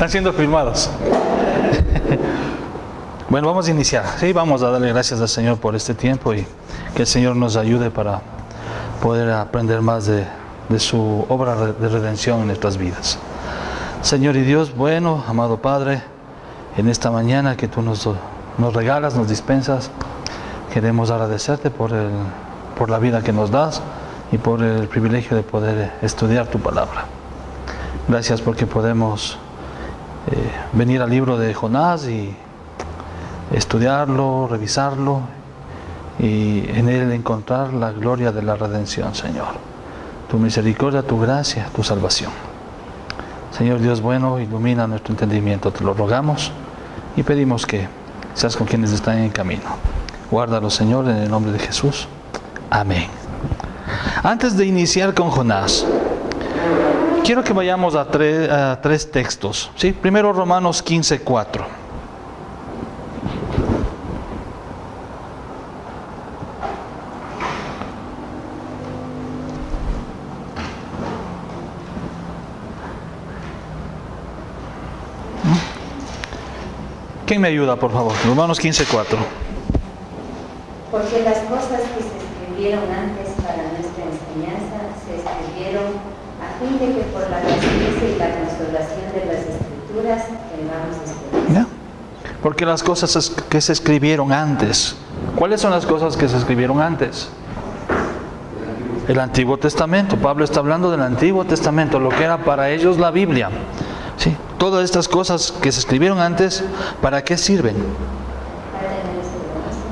Están siendo filmados. Bueno, vamos a iniciar. Sí, vamos a darle gracias al Señor por este tiempo y que el Señor nos ayude para poder aprender más de su obra de redención en nuestras vidas. Señor y Dios, bueno, amado Padre, en esta mañana que tú nos regalas, nos dispensas, queremos agradecerte por la vida que nos das y por el privilegio de poder estudiar tu palabra. Gracias porque podemos venir al libro de Jonás y estudiarlo, revisarlo y en él encontrar la gloria de la redención, Señor. Tu misericordia, tu gracia, tu salvación. Señor Dios bueno, ilumina nuestro entendimiento, te lo rogamos y pedimos que seas con quienes están en camino. Guárdalo, Señor, en el nombre de Jesús. Amén. Antes de iniciar con Jonás, quiero que vayamos a tres textos. ¿Sí? Primero Romanos 15:4. ¿Quién me ayuda, por favor? Romanos 15:4. Porque las cosas que se escribieron antes para nuestra enseñanza se escribieron a fin de que por la paciencia y la consolación de las Escrituras tengamos esperanza. ¿Ya? Porque las cosas que se escribieron antes. ¿Cuáles son las cosas que se escribieron antes? El Antiguo Testamento. Pablo está hablando del Antiguo Testamento, lo que era para ellos la Biblia. ¿Sí? Todas estas cosas que se escribieron antes, ¿para qué sirven?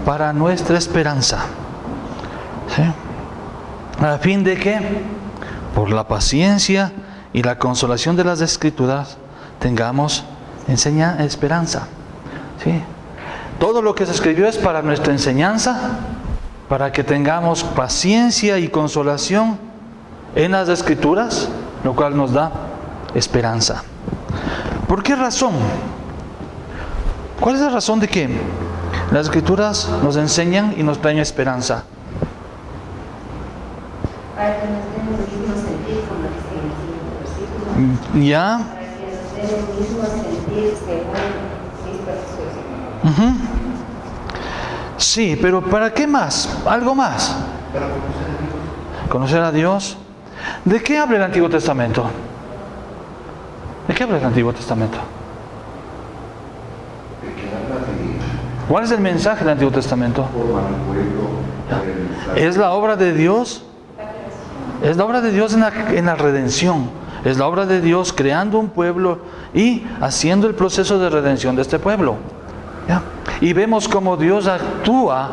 Para nuestra esperanza. ¿Sí? ¿A fin de qué? Por la paciencia y la consolación de las Escrituras tengamos esperanza. ¿Sí? Todo lo que se escribió es para nuestra enseñanza, para que tengamos paciencia y consolación en las Escrituras, lo cual nos da esperanza. ¿Por qué razón? ¿Cuál es la razón de que las Escrituras nos enseñan y nos traen esperanza? Para que nos den el mismo sentir, como dice en el siguiente versículo. ¿Ya? Para que nos den el mismo sentir según Cristo Jesús. Sí, pero ¿para qué más? ¿Algo más? Para ¿Conocer a Dios? ¿De qué habla el Antiguo Testamento? ¿De qué habla el Antiguo Testamento? ¿Cuál es el mensaje del Antiguo Testamento? Es la obra de Dios. Es la obra de Dios en la redención. Es la obra de Dios creando un pueblo y haciendo el proceso de redención de este pueblo. ¿Ya? Y vemos cómo Dios actúa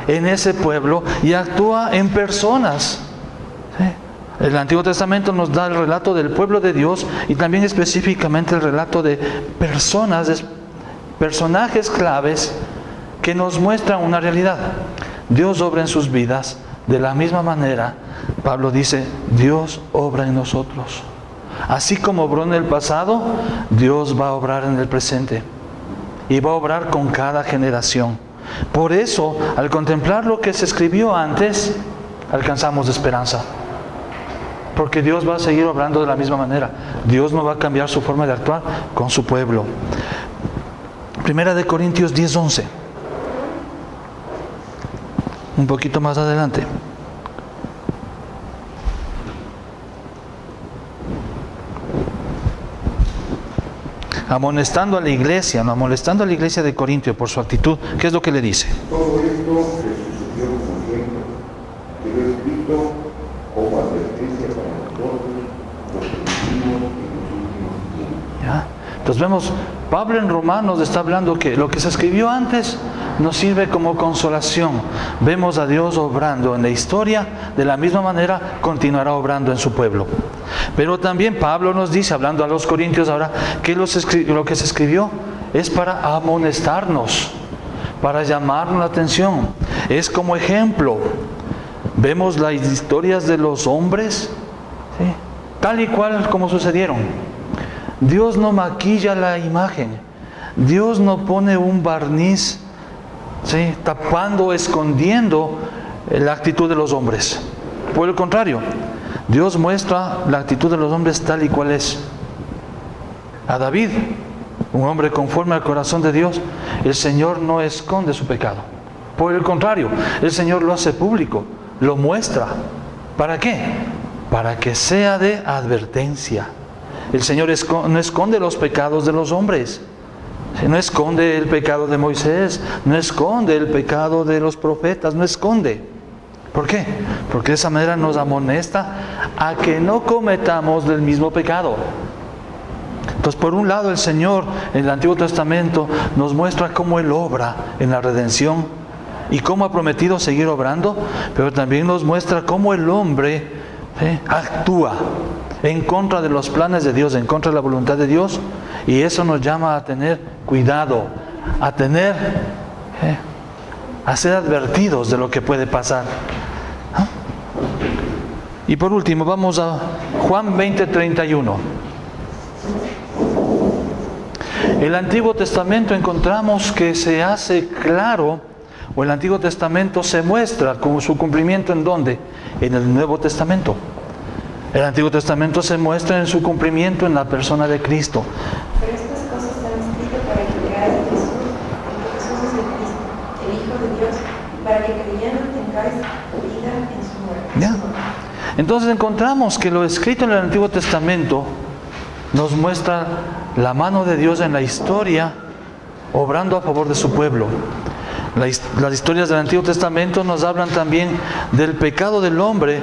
en ese pueblo y actúa en personas. ¿Sí? El Antiguo Testamento nos da el relato del pueblo de Dios y también específicamente el relato de personajes claves que nos muestran una realidad. Dios obra en sus vidas de la misma manera. Pablo dice, Dios obra en nosotros. Así como obró en el pasado, Dios va a obrar en el presente. Y va a obrar con cada generación. Por eso, al contemplar lo que se escribió antes, alcanzamos esperanza. Porque Dios va a seguir obrando de la misma manera. Dios no va a cambiar su forma de actuar con su pueblo. Primera de Corintios 10:11. Un poquito más adelante. Amonestando a la iglesia, no amonestando a la iglesia de Corintio por su actitud. ¿Qué es lo que le dice? Todo esto se sucedió como ejemplo, pero escrito como advertencia para nosotros, los que vivimos en los últimos tiempos. ¿Ya? Entonces vemos, Pablo en Romanos está hablando que lo que se escribió antes nos sirve como consolación. Vemos a Dios obrando en la historia, de la misma manera continuará obrando en su pueblo. Pero también Pablo nos dice, hablando a los corintios ahora, que lo que se escribió es para amonestarnos, para llamarnos la atención. Es como ejemplo. Vemos las historias de los hombres, ¿sí? Tal y cual como sucedieron. Dios no maquilla la imagen. Dios no pone un barniz, ¿sí?, tapando, escondiendo la actitud de los hombres. Por el contrario, Dios muestra la actitud de los hombres tal y cual es. A David un hombre conforme al corazón de Dios, el Señor no esconde su pecado. Por el contrario, el Señor lo hace público, lo muestra. ¿Para qué? Para que sea de advertencia. El Señor no esconde los pecados de los hombres. No esconde el pecado de Moisés, no esconde el pecado de los profetas, no esconde. ¿Por qué? Porque de esa manera nos amonesta a que no cometamos el mismo pecado. Entonces, por un lado, el Señor en el Antiguo Testamento nos muestra cómo Él obra en la redención y cómo ha prometido seguir obrando, pero también nos muestra cómo el hombre actúa en contra de los planes de Dios, en contra de la voluntad de Dios, y eso nos llama a tener cuidado, a ser advertidos de lo que puede pasar. Y por último, vamos a Juan 20:31. El Antiguo Testamento encontramos que se hace claro, o el Antiguo Testamento se muestra con su cumplimiento ¿en dónde? En el Nuevo Testamento. El Antiguo Testamento se muestra en su cumplimiento en la persona de Cristo. Pero estas cosas están escritas para que creáis en Jesús, porque Jesús es el Cristo, el Hijo de Dios, para que creyendo tengáis vida en su muerte. ¿Ya? Entonces encontramos que lo escrito en el Antiguo Testamento nos muestra la mano de Dios en la historia, obrando a favor de su pueblo. Las historias del Antiguo Testamento nos hablan también del pecado del hombre,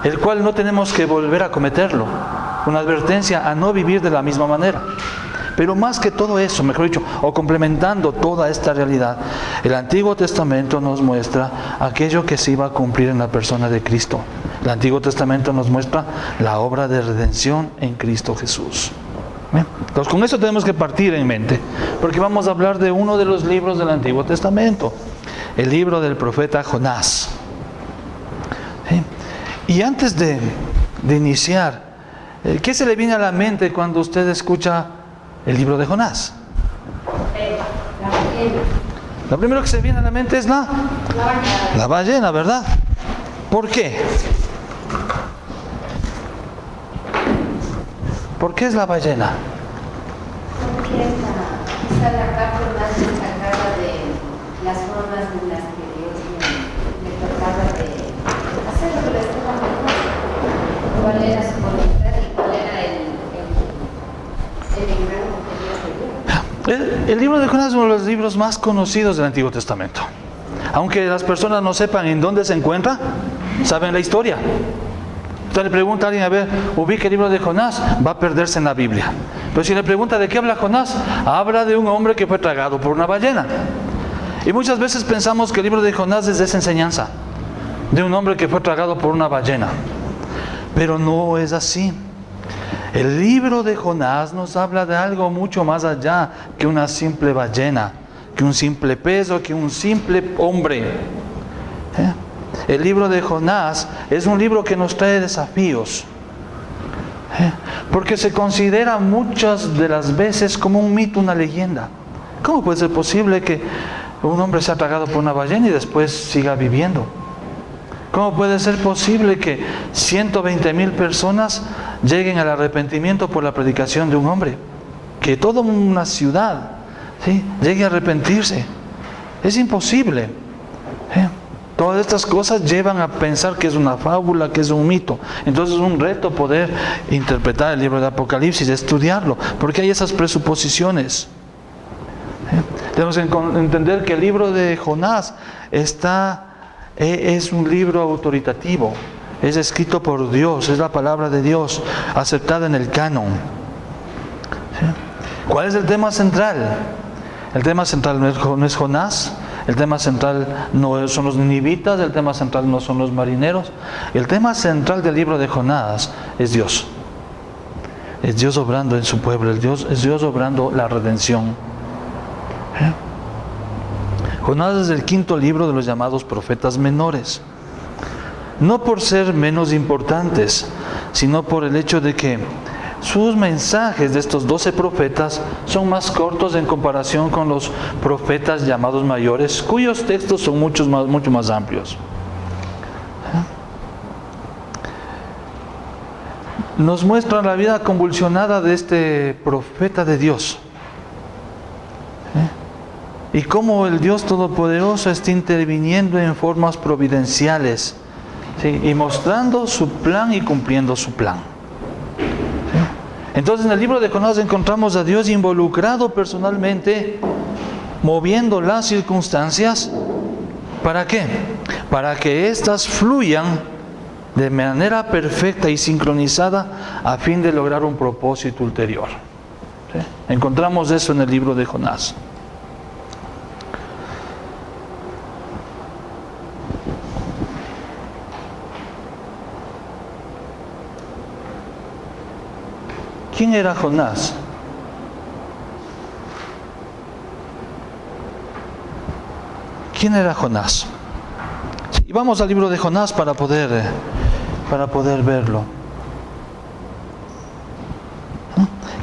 el cual no tenemos que volver a cometerlo. Una advertencia a no vivir de la misma manera. Pero más que todo eso, mejor dicho, o complementando toda esta realidad, el Antiguo Testamento nos muestra aquello que se iba a cumplir en la persona de Cristo. El Antiguo Testamento nos muestra la obra de redención en Cristo Jesús. ¿Bien? Entonces con eso tenemos que partir en mente, porque vamos a hablar de uno de los libros del Antiguo Testamento, el libro del profeta Jonás. ¿Sí? Y antes de iniciar, ¿qué se le viene a la mente cuando usted escucha el libro de Jonás? La ballena. Lo primero que se viene a la mente es la ballena, ¿verdad? ¿Por qué? ¿Por qué es la ballena? Porque es quizá la parte más destacada de las formas en las que Dios le tocaba de hacer lo que le estaba mejor. ¿Cuál era su voluntad y cuál era el encargo que Dios le dio? El libro de Jonás es uno de los libros más conocidos del Antiguo Testamento. Aunque las personas no sepan en dónde se encuentra, saben la historia. Usted le pregunta a alguien, a ver, ubique el libro de Jonás, va a perderse en la Biblia. Pero si le pregunta de qué habla Jonás, habla de un hombre que fue tragado por una ballena. Y muchas veces pensamos que el libro de Jonás es de esa enseñanza, de un hombre que fue tragado por una ballena. Pero no es así. El libro de Jonás nos habla de algo mucho más allá que una simple ballena, que un simple pez o que un simple hombre. El libro de Jonás es un libro que nos trae desafíos, porque se considera muchas de las veces como un mito, una leyenda. ¿Cómo puede ser posible que un hombre sea tragado por una ballena y después siga viviendo? ¿Cómo puede ser posible que 120,000 personas lleguen al arrepentimiento por la predicación de un hombre? Que toda una ciudad llegue a arrepentirse. Es imposible. Todas estas cosas llevan a pensar que es una fábula, que es un mito. Entonces es un reto poder interpretar el libro de Apocalipsis, estudiarlo, porque hay esas presuposiciones. Tenemos que entender que el libro de Jonás es un libro autoritativo, es escrito por Dios, es la palabra de Dios, aceptada en el canon. ¿Cuál es el tema central? El tema central no es Jonás. El tema central no son los ninivitas, el tema central no son los marineros. El tema central del libro de Jonás es Dios. Es Dios obrando en su pueblo, es Dios obrando la redención. Jonás es el quinto libro de los llamados profetas menores. No por ser menos importantes, sino por el hecho de que sus mensajes de estos 12 profetas son más cortos en comparación con los profetas llamados mayores, cuyos textos son mucho más amplios. Nos muestra la vida convulsionada de este profeta de Dios. y cómo el Dios Todopoderoso está interviniendo en formas providenciales, ¿sí? Y mostrando su plan y cumpliendo su plan. ¿Sí? Entonces en el libro de Jonás encontramos a Dios involucrado personalmente, moviendo las circunstancias. ¿Para qué? Para que éstas fluyan de manera perfecta y sincronizada a fin de lograr un propósito ulterior. ¿Sí? Encontramos eso en el libro de Jonás. ¿Quién era Jonás? ¿Quién era Jonás? Y vamos al libro de Jonás para poder verlo.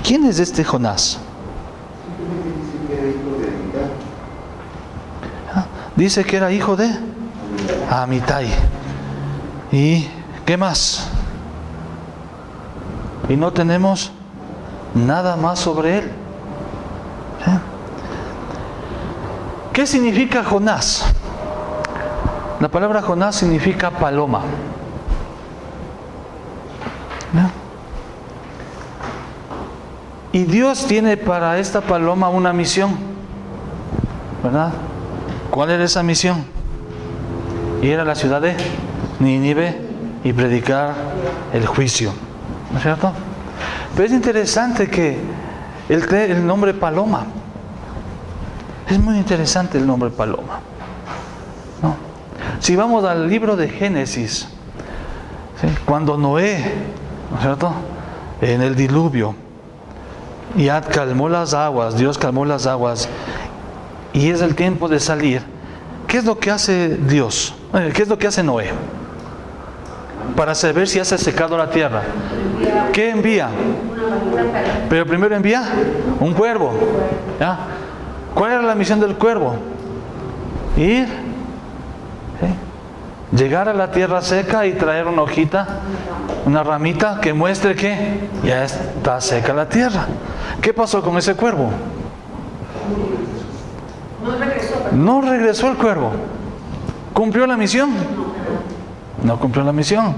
¿Quién es este Jonás? Dice que era hijo de Amitai. ¿Y qué más? Y no tenemos nada más sobre él. ¿Sí? ¿Qué significa Jonás? La palabra Jonás significa paloma. ¿No? Y Dios tiene para esta paloma una misión, ¿verdad? ¿Cuál era esa misión? Ir a la ciudad de Nínive y predicar el juicio, ¿no es cierto? Pero es interesante que el nombre paloma, es muy interesante el nombre paloma, ¿no? Si vamos al libro de Génesis, ¿sí? Cuando Noé, ¿no es cierto?, en el diluvio, y calmó las aguas, Dios calmó las aguas, y es el tiempo de salir. ¿Qué es lo que hace Dios? ¿Qué es lo que hace Noé? Para saber si ha secado la tierra. ¿Qué envía? Pero primero envía un cuervo. ¿Ya? ¿Cuál era la misión del cuervo? Ir, ¿sí?, llegar a la tierra seca y traer una hojita, una ramita que muestre que ya está seca la tierra. ¿Qué pasó con ese cuervo? No regresó el cuervo. ¿Cumplió la misión? No cumplió la misión.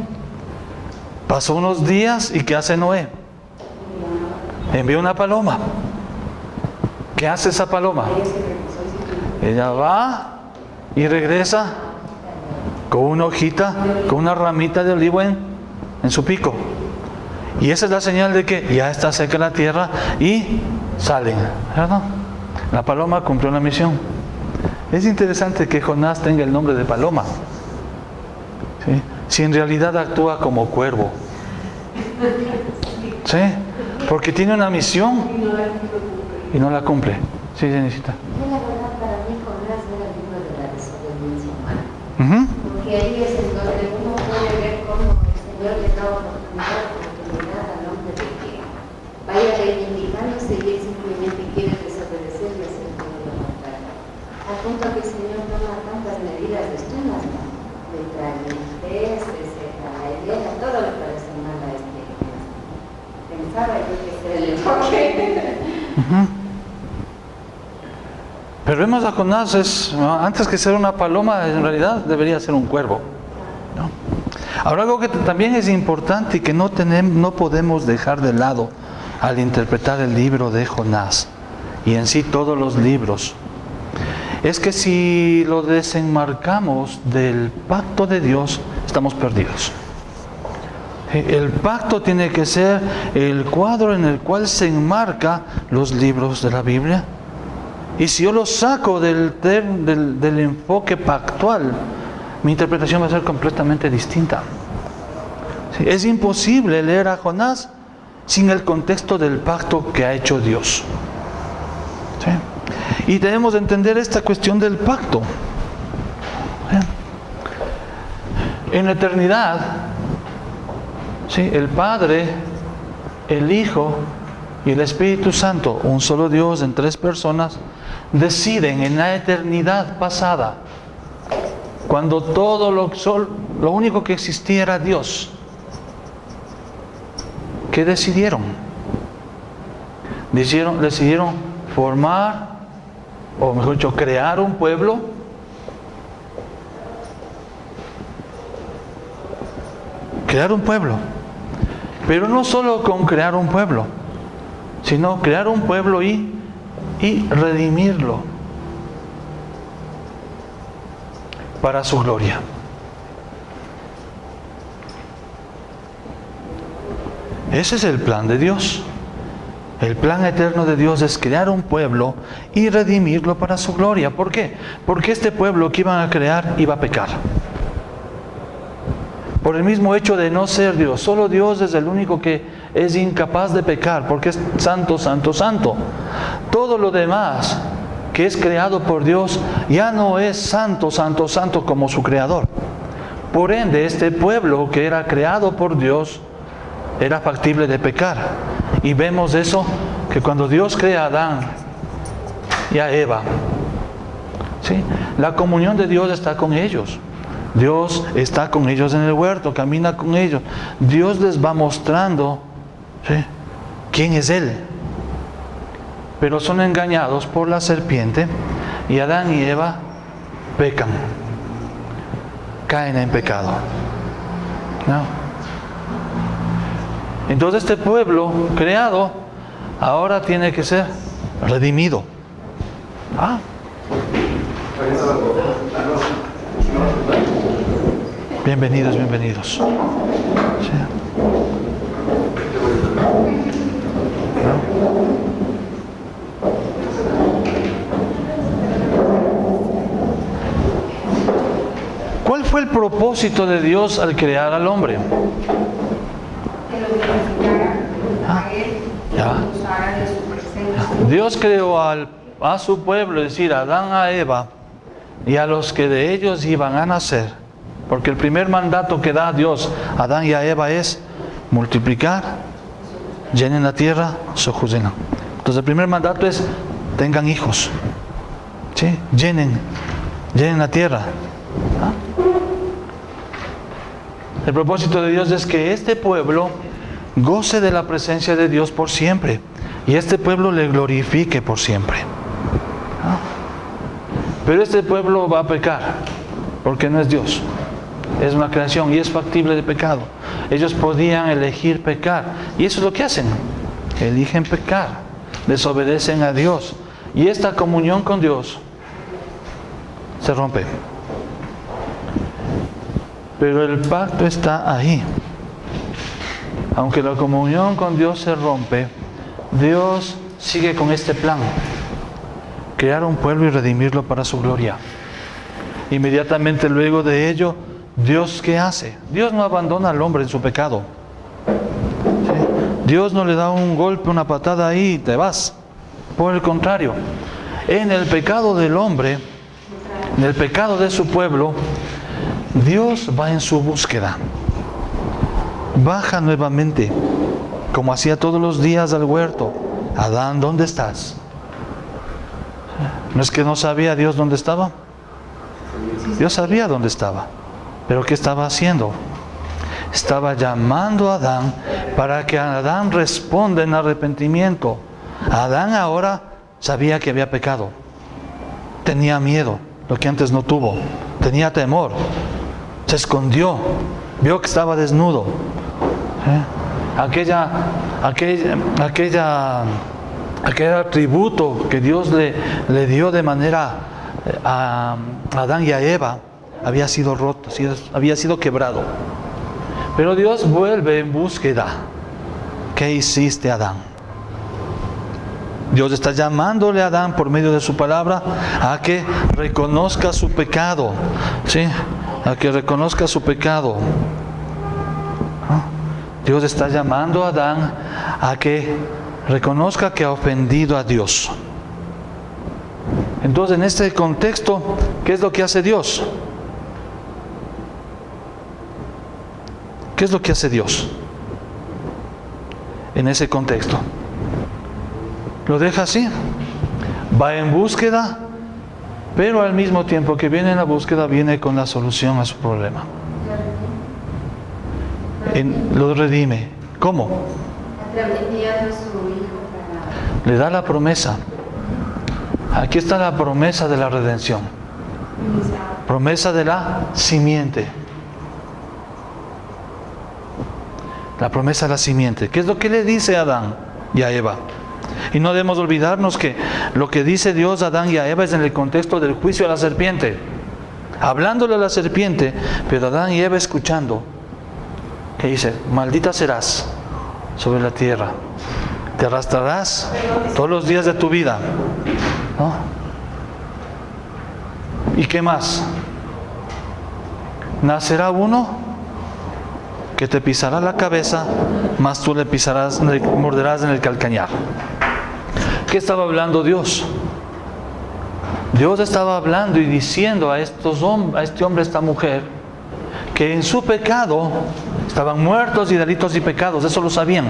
Pasó unos días y ¿qué hace Noé? Envió una paloma. ¿Qué hace esa paloma? Ella va y regresa con una hojita, con una ramita de olivo en su pico. Y esa es la señal de que ya está seca la tierra y salen, ¿verdad? La paloma cumplió la misión. Es interesante que Jonás tenga el nombre de paloma, ¿sí?, si en realidad actúa como cuervo, ¿sí?, porque tiene una misión y no la cumple. Sí, necesita. Yo la verdad, para mí Jonás era el libro de la desobediencia humana. Porque ahí es en donde uno puede ver cómo el Señor le da oportunidad al hombre de que vaya reivindicándose y él simplemente quiere desobedecer y hacer todo lo contrario. Al punto que el Señor toma tantas medidas extremas, ¿no? De traer test, la idea, todo le parece mal a este. Pensaba yo que ese era el enfoque. Pero vemos a Jonás, antes que ser una paloma, en realidad debería ser un cuervo, ¿no? Ahora, algo que también es importante y que no podemos dejar de lado al interpretar el libro de Jonás y en sí todos los libros, es que si lo desenmarcamos del pacto de Dios, estamos perdidos. El pacto tiene que ser el cuadro en el cual se enmarcan los libros de la Biblia. Y si yo lo saco del enfoque pactual, mi interpretación va a ser completamente distinta. ¿Sí? Es imposible leer a Jonás sin el contexto del pacto que ha hecho Dios. ¿Sí? Y debemos entender esta cuestión del pacto. ¿Sí? En la eternidad, ¿sí?, el Padre, el Hijo y el Espíritu Santo, un solo Dios en tres personas, deciden en la eternidad pasada, cuando lo único que existía era Dios. ¿Qué decidieron? Decidieron formar o mejor dicho, crear un pueblo. Crear un pueblo. Pero no solo con crear un pueblo, sino crear un pueblo y redimirlo para su gloria. Ese es el plan de Dios. El plan eterno de Dios es crear un pueblo y redimirlo para su gloria. ¿Por qué? Porque este pueblo que iban a crear iba a pecar. Por el mismo hecho de no ser Dios. Solo Dios es el único que es incapaz de pecar, porque es santo, santo, santo. Todo lo demás que es creado por Dios ya no es santo, santo, santo como su creador. Por ende, este pueblo que era creado por Dios era factible de pecar. Y vemos eso, que cuando Dios crea a Adán y a Eva, ¿sí?, la comunión de Dios está con ellos. Dios está con ellos en el huerto, camina con ellos. Dios les va mostrando, ¿sí?, quién es Él. Pero son engañados por la serpiente y Adán y Eva pecan, caen en pecado. ¿No? Entonces este pueblo creado ahora tiene que ser redimido. Bienvenidos, bienvenidos. Sí. ¿Cuál fue el propósito de Dios al crear al hombre? Que lo glorificara a Él, Ya. que usara de su presencia. Dios creó a su pueblo, es decir, a Adán, a Eva, y a los que de ellos iban a nacer. Porque el primer mandato que da Dios a Adán y a Eva es multiplicar, llenen la tierra, sojuzguen. Entonces el primer mandato es tengan hijos, ¿sí? Llenen la tierra. El propósito de Dios es que este pueblo goce de la presencia de Dios por siempre y este pueblo le glorifique por siempre. Pero este pueblo va a pecar porque no es Dios. Es una creación y es factible de pecado. Ellos podían elegir pecar. Y eso es lo que hacen. Eligen pecar. Desobedecen a Dios. Y esta comunión con Dios se rompe. Pero el pacto está ahí. Aunque la comunión con Dios se rompe, Dios sigue con este plan. Crear un pueblo y redimirlo para su gloria. Inmediatamente luego de ello, Dios, ¿qué hace? Dios no abandona al hombre en su pecado. ¿Sí? Dios no le da un golpe, una patada ahí y te vas. Por el contrario, en el pecado del hombre, en el pecado de su pueblo, Dios va en su búsqueda. Baja nuevamente, como hacía todos los días al huerto. Adán, ¿dónde estás? ¿No es que no sabía Dios dónde estaba? Dios sabía dónde estaba. ¿Pero qué estaba haciendo? Estaba llamando a Adán para que Adán responda en arrepentimiento. Adán ahora sabía que había pecado. Tenía miedo, lo que antes no tuvo. Tenía temor. Se escondió. Vio que estaba desnudo. Aquel atributo que Dios le dio de manera a Adán y a Eva había sido roto, había sido quebrado. Pero Dios vuelve en búsqueda. ¿Qué hiciste, Adán? Dios está llamándole a Adán por medio de su palabra a que reconozca su pecado. ¿Sí? A que reconozca su pecado. Dios está llamando a Adán a que reconozca que ha ofendido a Dios. Entonces, en este contexto, ¿qué es lo que hace Dios? ¿Qué es lo que hace Dios en ese contexto? Lo deja así. Va en búsqueda, pero al mismo tiempo que viene en la búsqueda, viene con la solución a su problema. Lo redime. ¿Cómo? Enviando a su hijo para... Le da la promesa. Aquí está la promesa de la redención. Promesa de la simiente. La promesa de la simiente. ¿Qué es lo que le dice a Adán y a Eva? Y no debemos olvidarnos que lo que dice Dios a Adán y a Eva es en el contexto del juicio a la serpiente. Hablándole a la serpiente, pero Adán y Eva escuchando. Que dice, maldita serás sobre la tierra. Te arrastrarás todos los días de tu vida. ¿No? ¿Y qué más? Nacerá uno que te pisará la cabeza, mas tú le morderás en el calcañar. ¿Qué estaba hablando Dios? Dios estaba hablando y diciendo a este hombre, a esta mujer, que en su pecado estaban muertos y delitos y pecados, eso lo sabían.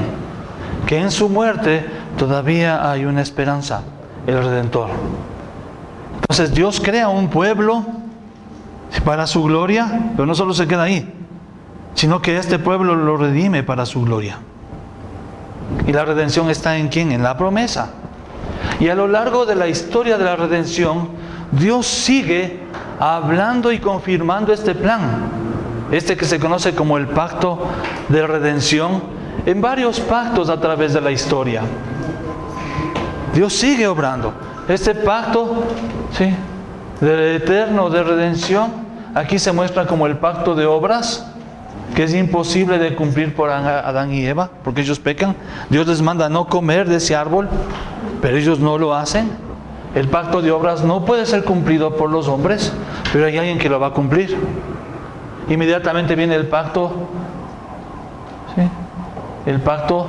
Que en su muerte todavía hay una esperanza, el Redentor. Entonces Dios crea un pueblo para su gloria, pero no solo se queda ahí, sino que este pueblo lo redime para su gloria. Y la redención está ¿en quién? En la promesa. Y a lo largo de la historia de la redención, Dios sigue hablando y confirmando este plan. Este que se conoce como el pacto de redención, en varios pactos a través de la historia. Dios sigue obrando. Este pacto, ¿sí?, del eterno de redención, aquí se muestra como el pacto de obras, que es imposible de cumplir por Adán y Eva, porque ellos pecan. Dios les manda no comer de ese árbol, pero ellos no lo hacen. El pacto de obras no puede ser cumplido por los hombres, pero hay alguien que lo va a cumplir. Inmediatamente viene el pacto, ¿sí?, el pacto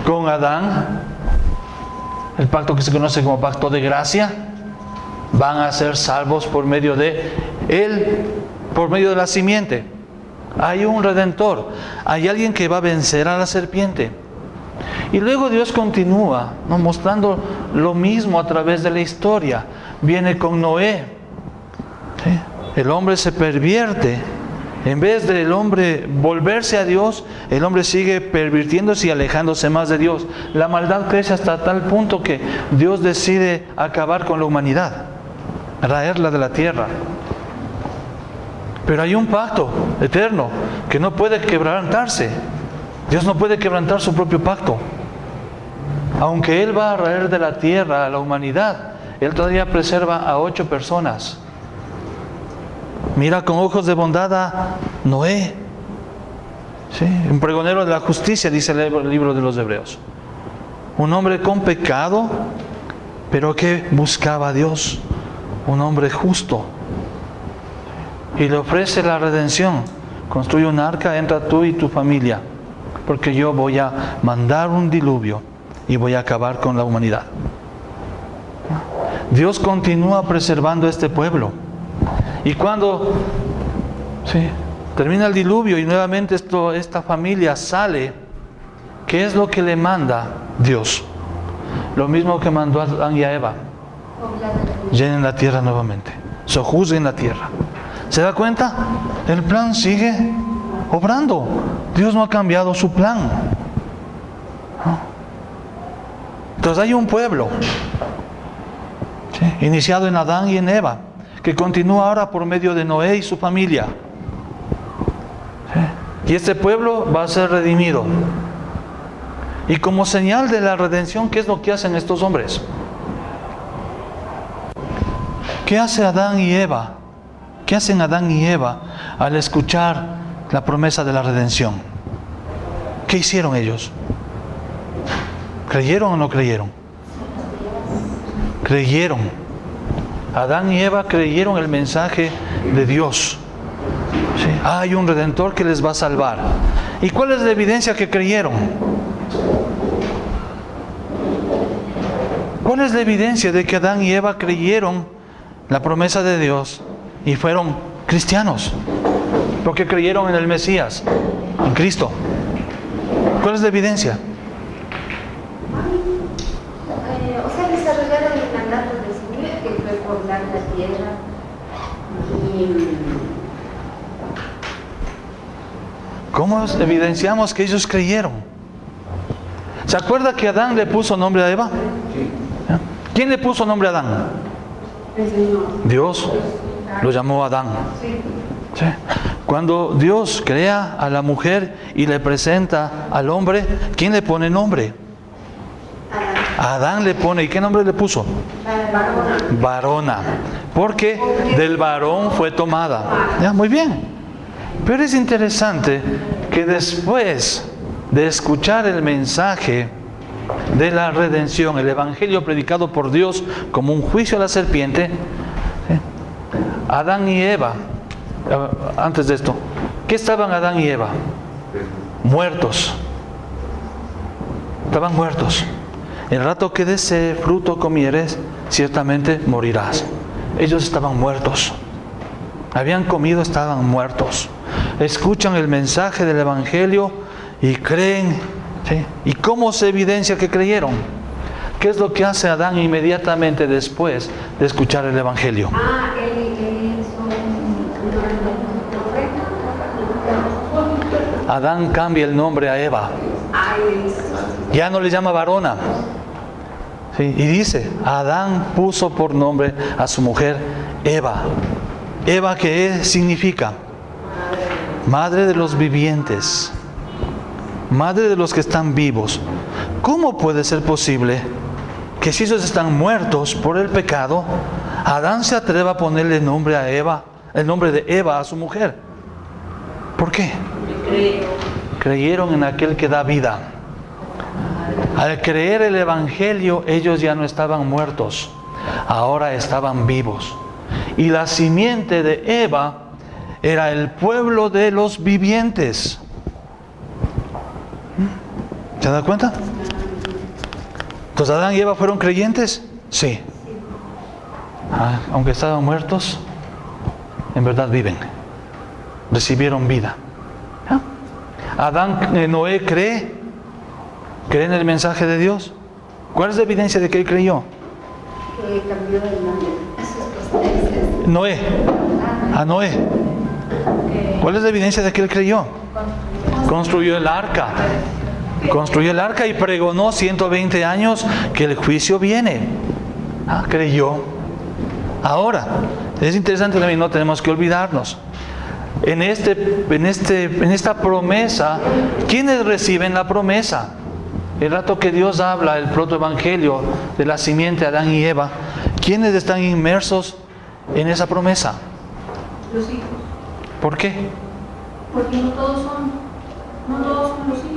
con Adán, el pacto que se conoce como pacto de gracia. Van a ser salvos por medio de él, por medio de la simiente. Hay un redentor, hay alguien que va a vencer a la serpiente. Y luego Dios continúa, ¿no?, mostrando lo mismo a través de la historia. Viene con Noé, ¿sí? El hombre se pervierte. En vez del hombre volverse a Dios, el hombre sigue pervirtiéndose y alejándose más de Dios. La maldad crece hasta tal punto que Dios decide acabar con la humanidad, raerla de la tierra. Pero hay un pacto eterno que no puede quebrantarse. Dios no puede quebrantar su propio pacto. Aunque Él va a raer de la tierra a la humanidad, Él todavía preserva a 8 personas. Mira con ojos de bondad a Noé, ¿sí?, un pregonero de la justicia, dice el libro de los Hebreos. Un hombre con pecado, pero que buscaba a Dios. Un hombre justo. Y le ofrece la redención. Construye un arca, entra tú y tu familia, porque yo voy a mandar un diluvio y voy a acabar con la humanidad. Dios continúa preservando este pueblo. Y cuando termina el diluvio y nuevamente esta familia sale, ¿qué es lo que le manda Dios? Lo mismo que mandó a Adán y a Eva. Llenen la tierra nuevamente, sojuzguen la tierra. ¿Se da cuenta? El plan sigue obrando. Dios no ha cambiado su plan. Entonces hay un pueblo, ¿sí?, iniciado en Adán y en Eva, que continúa ahora por medio de Noé y su familia. ¿Sí? Y este pueblo va a ser redimido. Y como señal de la redención, ¿qué es lo que hacen estos hombres? ¿Qué hace Adán y Eva? ¿Qué hacen Adán y Eva al escuchar la promesa de la redención? ¿Qué hicieron ellos? ¿Creyeron o no creyeron? Creyeron. Adán y Eva creyeron el mensaje de Dios. ¿Sí? Hay un redentor que les va a salvar. ¿Y cuál es la evidencia que creyeron? ¿Cuál es la evidencia de que Adán y Eva creyeron la promesa de Dios y fueron cristianos? Porque creyeron en el Mesías, en Cristo. ¿Cuál es la evidencia? O sea, desarrollaron el mandato del Señor, que fue poblar la tierra. ¿Cómo evidenciamos que ellos creyeron? ¿Se acuerda que Adán le puso nombre a Eva? ¿Quién le puso nombre a Adán? Dios lo llamó Adán. ¿Sí? Cuando Dios crea a la mujer y le presenta al hombre, ¿quién le pone nombre? Adán le pone. ¿Y qué nombre le puso? Varona. Porque del varón fue tomada. Ya, muy bien. Pero es interesante que después de escuchar el mensaje de la redención, el evangelio predicado por Dios como un juicio a la serpiente, ¿sí? Adán y Eva, antes de esto, ¿qué estaban Adán y Eva? Muertos. Estaban muertos. El rato que de ese fruto comieres, ciertamente morirás. Ellos estaban muertos. Habían comido, estaban muertos. Escuchan el mensaje del evangelio y creen. ¿Sí? ¿Y cómo se evidencia que creyeron? ¿Qué es lo que hace Adán inmediatamente después de escuchar el evangelio? Adán cambia el nombre a Eva. Ya no le llama varona. ¿Sí? Y dice, Adán puso por nombre a su mujer Eva. Eva, ¿qué significa? Madre de los vivientes. Madre de los que están vivos. ¿Cómo puede ser posible que si ellos están muertos por el pecado, Adán se atreva a ponerle el nombre a Eva, el nombre de Eva a su mujer? ¿Por qué? Creyeron en aquel que da vida. Al creer el evangelio, ellos ya no estaban muertos, ahora estaban vivos. Y la simiente de Eva era el pueblo de los vivientes. ¿Se da cuenta? Entonces, ¿Adán y Eva fueron creyentes? Sí. Aunque estaban muertos, en verdad viven. Recibieron vida. Noé cree en el mensaje de Dios. ¿Cuál es la evidencia de que él creyó? Que cambió el nombre a sus posteres. Noé. A Noé. ¿Cuál es la evidencia de que él creyó? Construyó el arca. Construyó el arca y pregonó 120 años que el juicio viene. Creyó. Ahora, es interesante también, no tenemos que olvidarnos. En esta promesa, ¿quiénes reciben la promesa? El rato que Dios habla, el protoevangelio de la simiente Adán y Eva, ¿quiénes están inmersos en esa promesa? Los hijos. ¿Por qué? Porque no todos son los hijos.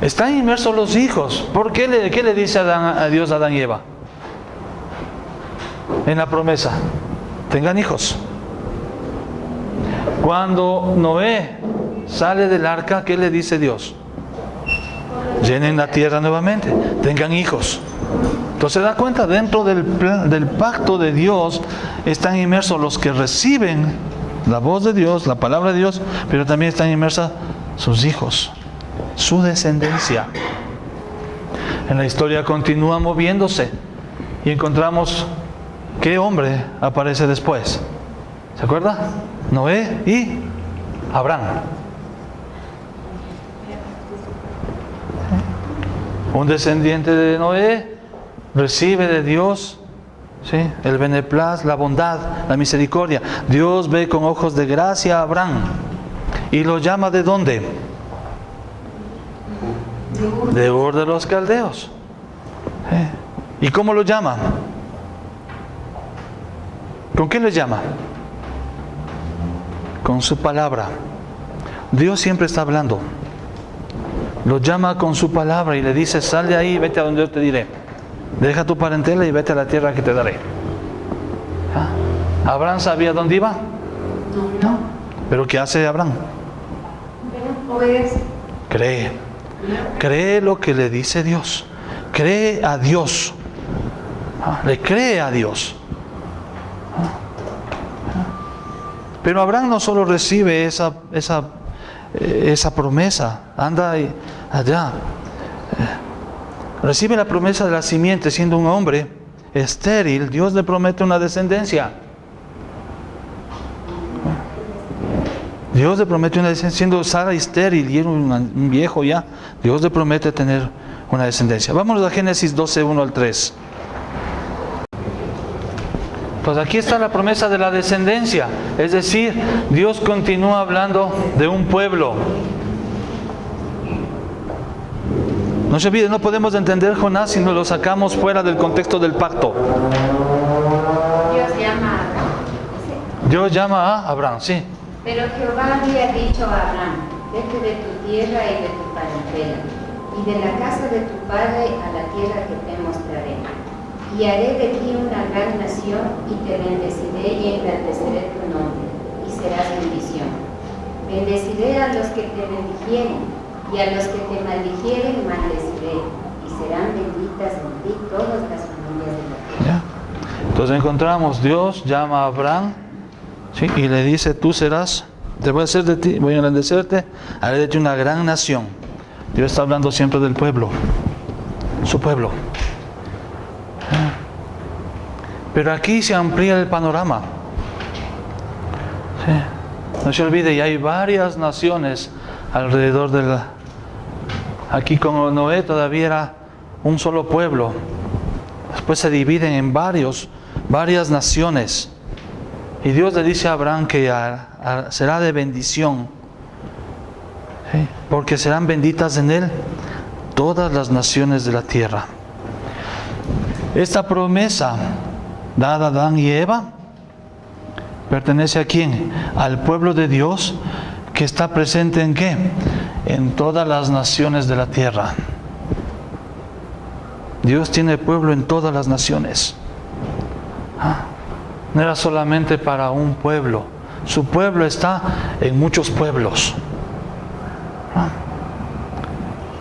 Están inmersos los hijos. ¿Por qué? ¿Qué le dice a Dios a Adán y Eva? En la promesa, tengan hijos. Cuando Noé sale del arca, ¿qué le dice Dios? Llenen la tierra nuevamente, tengan hijos. Entonces se da cuenta, dentro del pacto de Dios están inmersos los que reciben la voz de Dios, la palabra de Dios, pero también están inmersos sus hijos, su descendencia. En la historia continúa moviéndose y encontramos ¿qué hombre aparece después? ¿Se acuerda? Noé y Abraham. Un descendiente de Noé recibe de Dios, ¿sí?, el beneplácito, la bondad, la misericordia. Dios ve con ojos de gracia a Abraham y lo llama ¿de dónde? De Ur de los Caldeos. ¿Y cómo lo llama? ¿Con qué le llama? Con su palabra. Dios siempre está hablando. Lo llama con su palabra y le dice, sal de ahí y vete a donde yo te diré. Deja tu parentela y vete a la tierra que te daré. ¿Abraham sabía dónde iba? No. ¿Pero qué hace Abraham? Obedece. Cree. Cree lo que le dice Dios. Cree a Dios. Le cree a Dios. Pero Abraham no solo recibe esa promesa, anda allá. Recibe la promesa de la simiente siendo un hombre estéril. Dios le promete una descendencia. Dios le promete una descendencia, siendo Sara estéril y era un viejo ya. Dios le promete tener una descendencia. Vámonos a Génesis 12, 1 al 3. Pues aquí está la promesa de la descendencia. Es decir, Dios continúa hablando de un pueblo. No se olvide, no podemos entender Jonás si no lo sacamos fuera del contexto del pacto. Dios llama a Abraham. Dios llama a Abraham, sí. Pero Jehová había dicho a Abraham: vete de tu tierra y de tu parentela, y de la casa de tu padre a la tierra que te mostraré. Y haré de ti una gran nación, y te bendeciré y engrandeceré tu nombre, y serás bendición. Bendeciré a los que te bendijeren, y a los que te maldijeren maldeciré, y serán benditas en ti todas las familias de la tierra. ¿Ya? Entonces encontramos, Dios llama a Abraham, ¿sí? Y le dice, tú serás, te voy a hacer de ti, voy a engrandecerte, haré de ti una gran nación. Dios está hablando siempre del pueblo, su pueblo. Pero aquí se amplía el panorama. ¿Sí? No se olvide, y hay varias naciones alrededor de la... Aquí con Noé todavía era un solo pueblo. Después se dividen en varias naciones. Y Dios le dice a Abraham que será de bendición. ¿Sí? Porque serán benditas en él todas las naciones de la tierra. Esta promesa dada a Adán y Eva pertenece a quién? Al pueblo de Dios, que está presente ¿en qué? En todas las naciones de la tierra. Dios tiene pueblo en todas las naciones. No era solamente para un pueblo. Su pueblo está en muchos pueblos.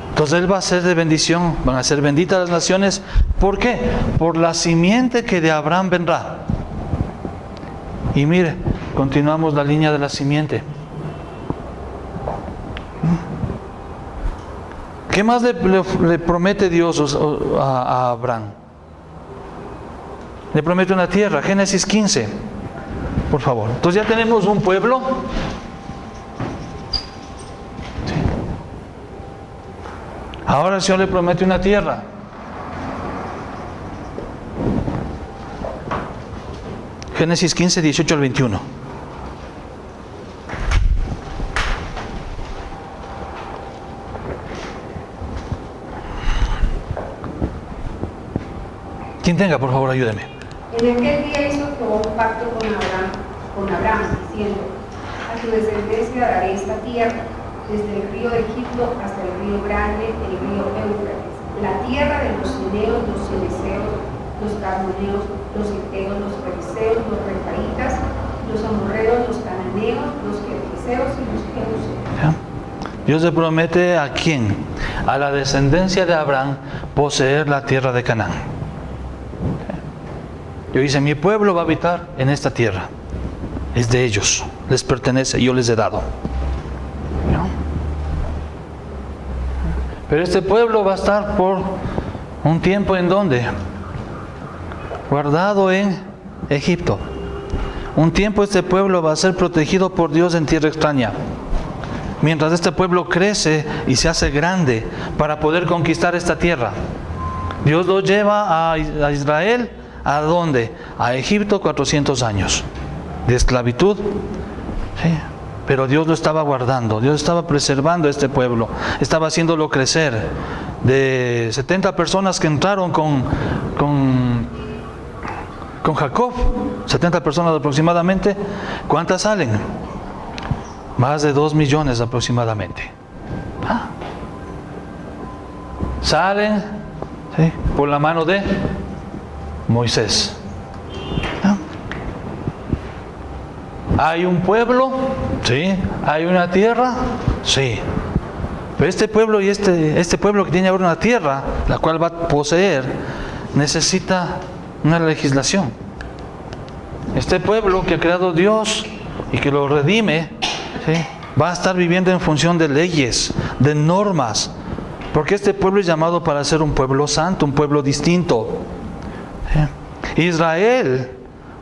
Entonces Él va a ser de bendición, van a ser benditas las naciones. ¿Por qué? Por la simiente que de Abraham vendrá. Y mire, continuamos la línea de la simiente. ¿Qué más le promete Dios a Abraham? Le promete una tierra, Génesis 15, por favor. Entonces ya tenemos un pueblo. Sí. Ahora el Señor le promete una tierra. Génesis 15, 18 al 21. Quien tenga, por favor, ayúdeme. En aquel día hizo Jehová un pacto con Abraham, diciendo: a tu descendencia daré esta tierra, desde el río de Egipto hasta el río grande, el río Éufrates, la tierra de los cineos, los cerezeos, los carmoneos, los heteos, los fariseos, los refaitas, los amorreos, los cananeos, los gergeseos y los jebuseos. Dios le promete a quién? A la descendencia de Abraham poseer la tierra de Canaán. Dios dice, mi pueblo va a habitar en esta tierra. Es de ellos, les pertenece, yo les he dado. ¿No? Pero este pueblo va a estar por un tiempo ¿en dónde? Guardado en Egipto. Un tiempo este pueblo va a ser protegido por Dios en tierra extraña. Mientras este pueblo crece y se hace grande para poder conquistar esta tierra. Dios lo lleva a Israel, ¿a dónde? A Egipto, 400 años de esclavitud. Sí. Pero Dios lo estaba guardando, Dios estaba preservando a este pueblo, estaba haciéndolo crecer. De 70 personas que entraron con Jacob, 70 personas aproximadamente, ¿cuántas salen? Más de 2 millones aproximadamente. Salen, ¿sí?, por la mano de Moisés. ¿Hay un pueblo? Sí. ¿Hay una tierra? Sí. Pero este pueblo y este pueblo que tiene ahora una tierra, la cual va a poseer, necesita una legislación. Este pueblo que ha creado Dios y que lo redime, ¿sí?, va a estar viviendo en función de leyes, de normas, porque este pueblo es llamado para ser un pueblo santo, un pueblo distinto. ¿Sí? Israel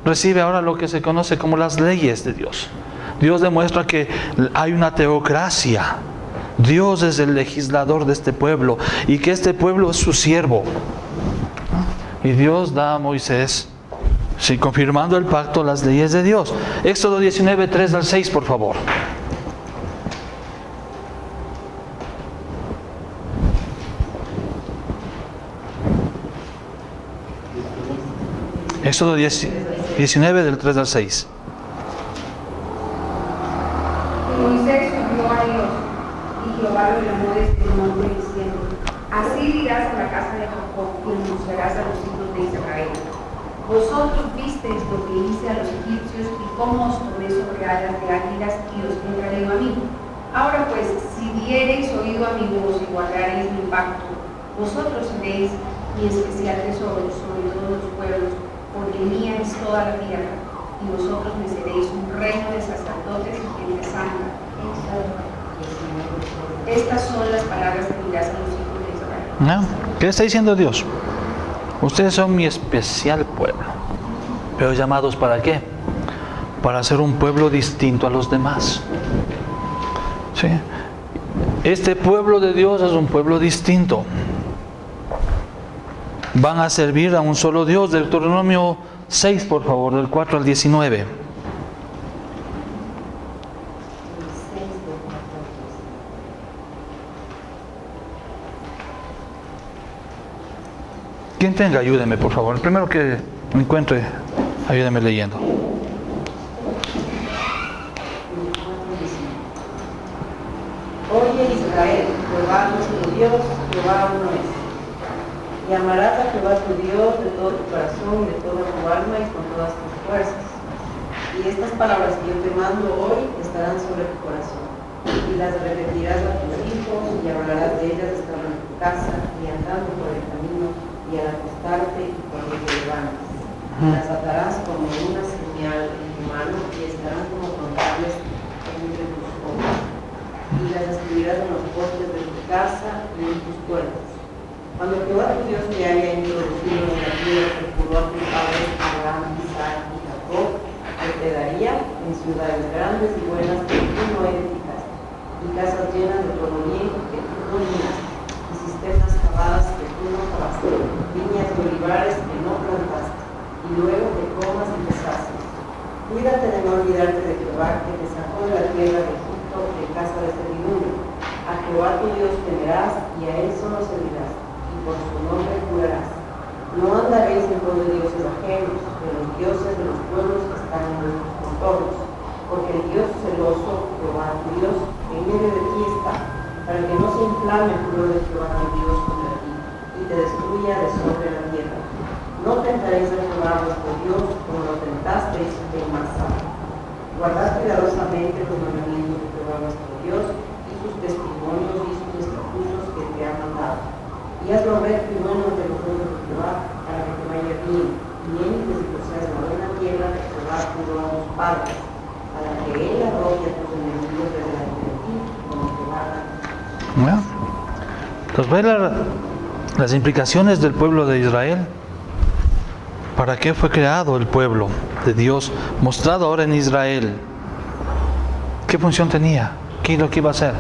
recibe ahora lo que se conoce como las leyes de Dios. Dios demuestra que hay una teocracia. Dios es el legislador de este pueblo y que este pueblo es su siervo. Y Dios da a Moisés Sí, confirmando el pacto, las leyes de Dios. Éxodo 19, 3 al 6, por favor. Éxodo 19, del 3 al 6. Y Moisés subió a Dios, y Jehová lo llamó desde el monte diciendo: Así dirás a la casa de Jacob y anunciarás a los hijos de Israel: Vosotros visteis lo que hice a los egipcios y cómo os tomé sobre alas de águilas y os he traído a mí. Ahora pues, si diereis oído a mi voz y guardareis mi pacto, vosotros seréis mi especial tesoro sobre todos los pueblos, porque mía es toda la tierra, y vosotros me seréis un reino de sacerdotes y gente santa. Estas son las palabras que dirás a los hijos de Israel. ¿Qué está diciendo Dios? Ustedes son mi especial pueblo. Pero llamados ¿para qué? Para ser un pueblo distinto a los demás. ¿Sí? Este pueblo de Dios es un pueblo distinto. Van a servir a un solo Dios. Deuteronomio 6, por favor, del 4 al 19. Quien tenga, ayúdeme, por favor. El primero que encuentre, ayúdeme leyendo. Oye Israel, Jehová nuestro Dios, Jehová uno es. Y amarás a Jehová tu Dios de todo tu corazón, de toda tu alma y con todas tus fuerzas. Y estas palabras que yo te mando hoy estarán sobre tu corazón. Y las repetirás a tus hijos y hablarás de ellas estando en tu casa y andando por el camino y al acostarte y cuando te levantes. Las atarás como una señal en tu mano y estarán como frontales entre tus ojos. Y las escribirás en los postes de tu casa y en tus puertas. Cuando Jehová tu Dios te haya introducido en la tierra que juró a tus padres Abraham, Isaac y Jacob, que te daría en ciudades grandes y buenas que tú no edificaste, y casas llenas de todo bien que tú no minaste, y cisternas cavadas que tú no cavaste, viñas y olivares que no plantaste, y luego que comas y te sacies. Cuídate de no olvidarte de Jehová, que te sacó de la tierra de Egipto de casa de servidumbre. A Jehová tu Dios temerás y a él solo servirás, y por su nombre jurarás. No andaréis en pos de dioses ajenos, de los dioses de los pueblos que están en nuestros contornos, porque el Dios celoso, Jehová tu Dios, en medio de ti está, para que no se inflame el furor de Jehová tu Dios contra ti, y te destruya de sobre la tierra. No tentaréis a Jehová vuestro Dios como lo tentasteis en Masá. Guardad cuidadosamente los mandamientos de Jehová vuestro Dios y sus testimonios y sus estatutos que te ha mandado. Y haz lo recto y bueno de los ojos de Jehová, para que te vaya bien, y que poseas la buena tierra que Jehová juró a tus padres, para que él arroje a tus enemigos de delante de ti, como Jehová. Bueno, entonces ve las implicaciones del pueblo de Israel. ¿Para qué fue creado el pueblo de Dios? Mostrado ahora en Israel. ¿Qué función tenía? ¿Qué es lo que iba a hacer?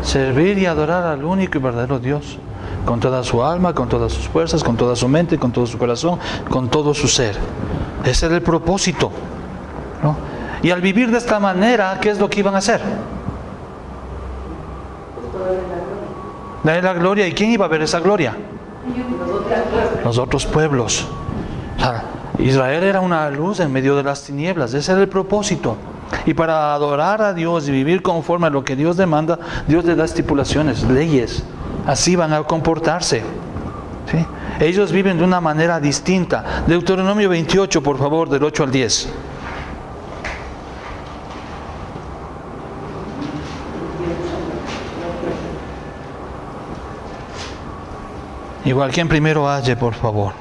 Servir y adorar al único y verdadero Dios. Con toda su alma, con todas sus fuerzas, con toda su mente, con todo su corazón, con todo su ser. Ese era el propósito, ¿no? Y al vivir de esta manera, ¿qué es lo que iban a hacer? Darle la gloria. ¿Y quién iba a ver esa gloria? Los otros pueblos. O sea, Israel era una luz en medio de las tinieblas. Ese era el propósito. Y para adorar a Dios y vivir conforme a lo que Dios demanda, Dios le da estipulaciones, leyes. Así van a comportarse. ¿Sí? Ellos viven de una manera distinta. Deuteronomio 28, por favor, del 8 al 10. Igual, quien primero halle, por favor.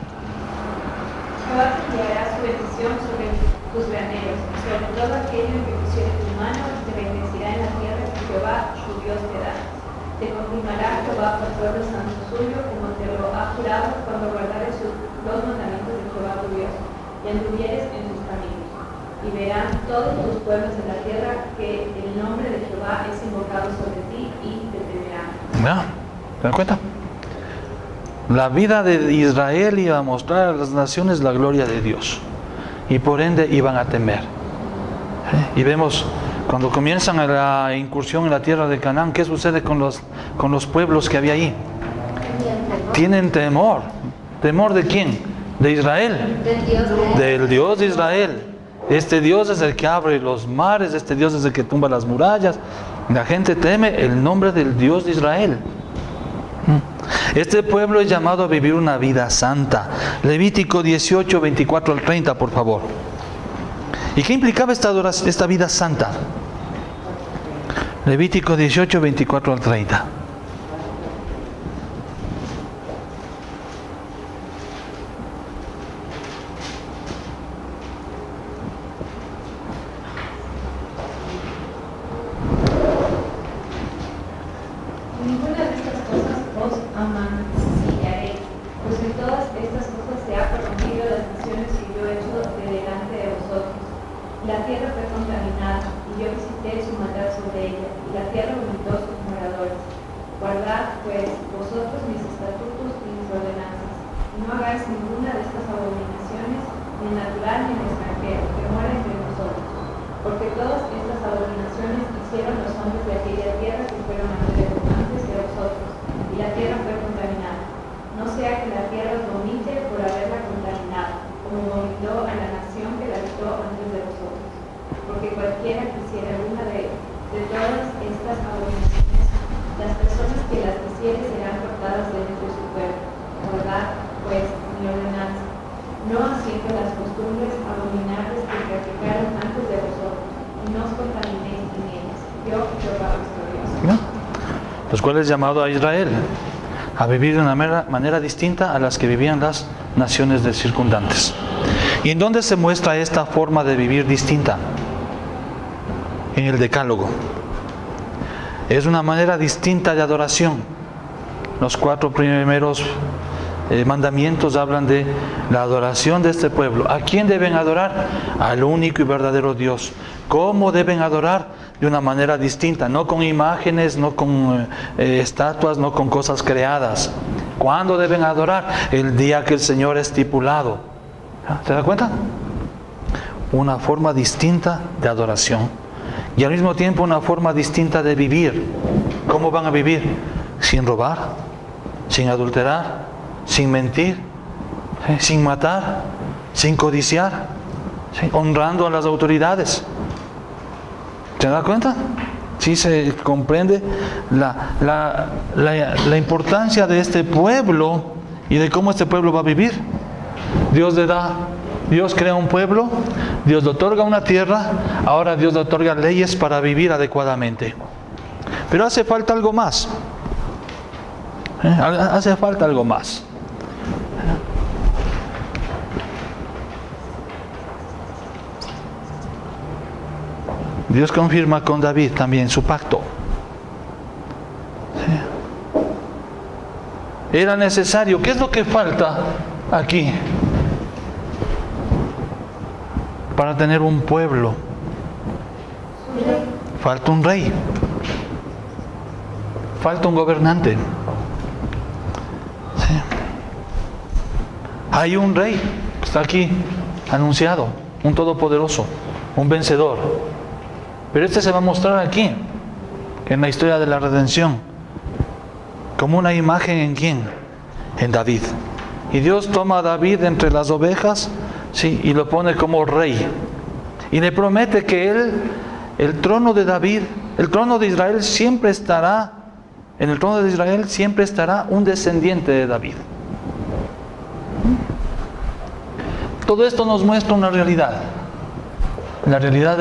Jehová te enviará su bendición sobre tus graneros, sobre todo aquello en que pusiere tu mano, te bendecirá en la tierra que Jehová, tu Dios, te da. Te confirmará Jehová por pueblo santo suyo, como te lo ha jurado, cuando guardares los mandamientos de Jehová tu Dios, y anduvieres en sus caminos. Y verán todos tus pueblos en la tierra que el nombre de Jehová es invocado sobre ti, y te temerán. ¿Se dan cuenta? La vida de Israel iba a mostrar a las naciones la gloria de Dios. Y por ende iban a temer. Y vemos, cuando comienzan la incursión en la tierra de Canaán, ¿qué sucede con los pueblos que había ahí? Tienen temor. ¿Temor de quién? De Israel. Del Dios de Israel. Este Dios es el que abre los mares, este Dios es el que tumba las murallas. La gente teme el nombre del Dios de Israel. Este pueblo es llamado a vivir una vida santa. Levítico 18, 24 al 30, por favor. ¿Y qué implicaba esta vida santa? Levítico 18, 24 al 30. Ninguna de estas cosas os amancillaré, pues en todas estas cosas se ha corrompido las naciones que yo he hecho de delante de vosotros. La tierra fue contaminada, y yo visité su maldad sobre ella, y la tierra vomitó sus moradores. Guardad, pues, vosotros mis estatutos y mis ordenanzas, y no hagáis ninguna de estas abominaciones, ni natural ni extranjero, que muera entre vosotros. Porque todas estas abominaciones hicieron los hombres de aquella tierra que fueron antes de vosotros, y la tierra fue contaminada. No sea que la tierra os vomite por haberla contaminado, como vomitó a la nación que la habitó antes de vosotros. Porque cualquiera que hiciera alguna de todas estas abominaciones, las personas que las hicieren serán cortadas de entre su pueblo. Guardad, pues, mi ordenanza, no haciendo las costumbres abominables que practicaron antes de vosotros, y no os contaminéis en ellas. Yo, Jehová vuestro Dios. Los cuales llamado a Israel a vivir de una manera distinta a las que vivían las naciones circundantes. ¿Y en dónde se muestra esta forma de vivir distinta? En el Decálogo. Es una manera distinta de adoración. Los 4 primeros mandamientos hablan de la adoración de este pueblo. ¿A quién deben adorar? Al único y verdadero Dios. ¿Cómo deben adorar? De una manera distinta, no con imágenes, no con estatuas, no con cosas creadas. ¿Cuándo deben adorar? El día que el Señor ha estipulado. ¿Se da cuenta? Una forma distinta de adoración y al mismo tiempo una forma distinta de vivir. ¿Cómo van a vivir? Sin robar, sin adulterar, sin mentir, sin matar, sin codiciar, honrando a las autoridades. ¿Se da cuenta? Sí se comprende la importancia de este pueblo y de cómo este pueblo va a vivir. Dios crea un pueblo, Dios le otorga una tierra, ahora Dios le otorga leyes para vivir adecuadamente. Pero hace falta algo más. Hace falta algo más. Dios confirma con David también su pacto. Era necesario. ¿Qué es lo que falta aquí? Para tener un pueblo. Falta un rey. Falta un gobernante. Hay un rey. Está aquí anunciado. Un todopoderoso. Un vencedor. Pero este se va a mostrar aquí, en la historia de la redención, como una imagen ¿en quién? En David. Y Dios toma a David entre las ovejas, sí, y lo pone como rey. Y le promete que el trono de David, el trono de Israel siempre estará, en el trono de Israel siempre estará un descendiente de David. Todo esto nos muestra una realidad, la realidad